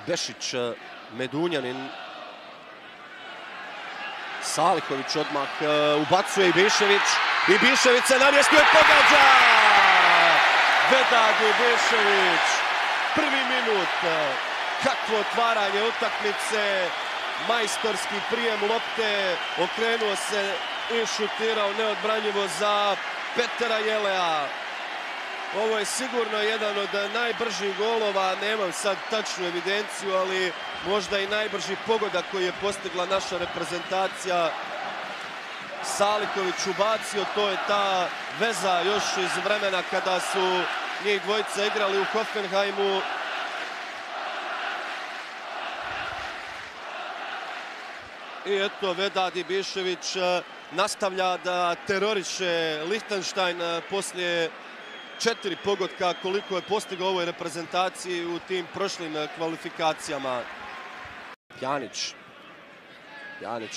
Bešić, Medunjanin. Saliković odmah ubacuje Ibišević. Ibišević se namjestio i pogađa! Vedad Ibišević. Prvi minut. Kakvo otvaranje utakmice. Majstorski prijem lopte. Okrenuo se i šutirao neodbranjivo za Petera Jelea. Ovo je sigurno jedan od najbržih golova, nemam sad tačnu evidenciju, ali možda i najbrži pogodak koji je postigla naša reprezentacija. Saliković ubacio, to je ta veza još iz vremena kada su njih dvojica igrali u Hoffenheimu. I eto, Vedad Ibišević nastavlja da teroriše Lichtenstein poslije 4 pogotka koliko je postigao ovoj reprezentaciji u tim prošlim kvalifikacijama. Pjanić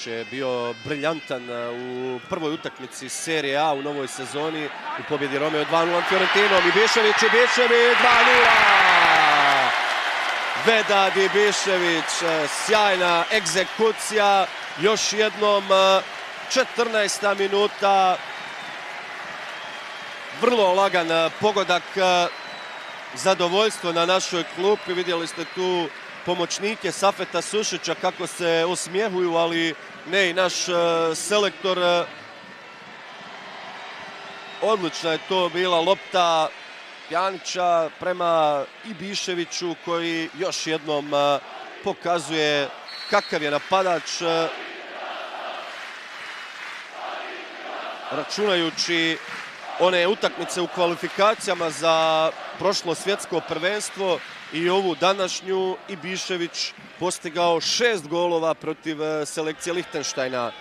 je bio briljantan u prvoj utakmici Serije A u novoj sezoni u pobjedi Romeo 2-0 nad Fiorentinom. Ibišević 2-0. Vedad Ibišević, sjajna egzekucija. Još jednom 14. minuta. Vrlo lagan pogodak, zadovoljstvo na našoj klupi. Vidjeli ste tu pomoćnike Safeta Sušića kako se osmijehuju, ali ne i naš selektor. Odlična je to bila lopta Pjanića prema Ibiševiću koji još jednom pokazuje kakav je napadač. Računajući one utakmice u kvalifikacijama za prošlo svjetsko prvenstvo i ovu današnju, Ibišević postigao 6 golova protiv selekcije Lichtensteina.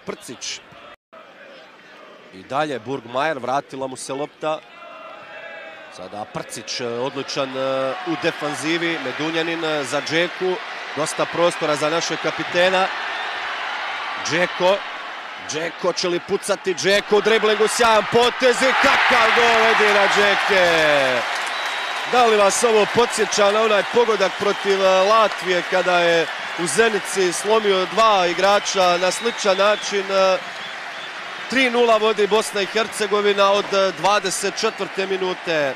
Prcić. I dalje Burgmajer, vratila mu se lopta. Sada Prcić odličan u defanzivi. Medunjanin za Džeku. Dosta prostora za našeg kapitena. Džeko će li pucati? Džeko u driblingu, sjajan potez i kakav gol Edina Džeke! Da li vas ovo podsjeća na onaj pogodak protiv Latvije kada je u Zenici slomio 2 igrača na sličan način? 3-0 vodi Bosna i Hercegovina od 24. minute.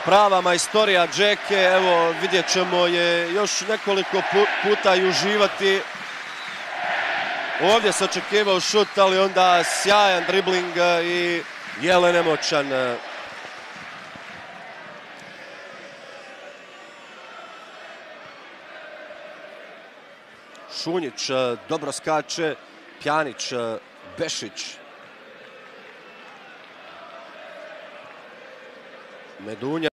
Prava majstorija Džeke, evo vidjet ćemo je još nekoliko puta i uživati. Ovdje se očekivao šut, ali onda sjajan dribling i Jele nemoćan. Šunjić dobro skače, Pjanić, Bešić. Medunja.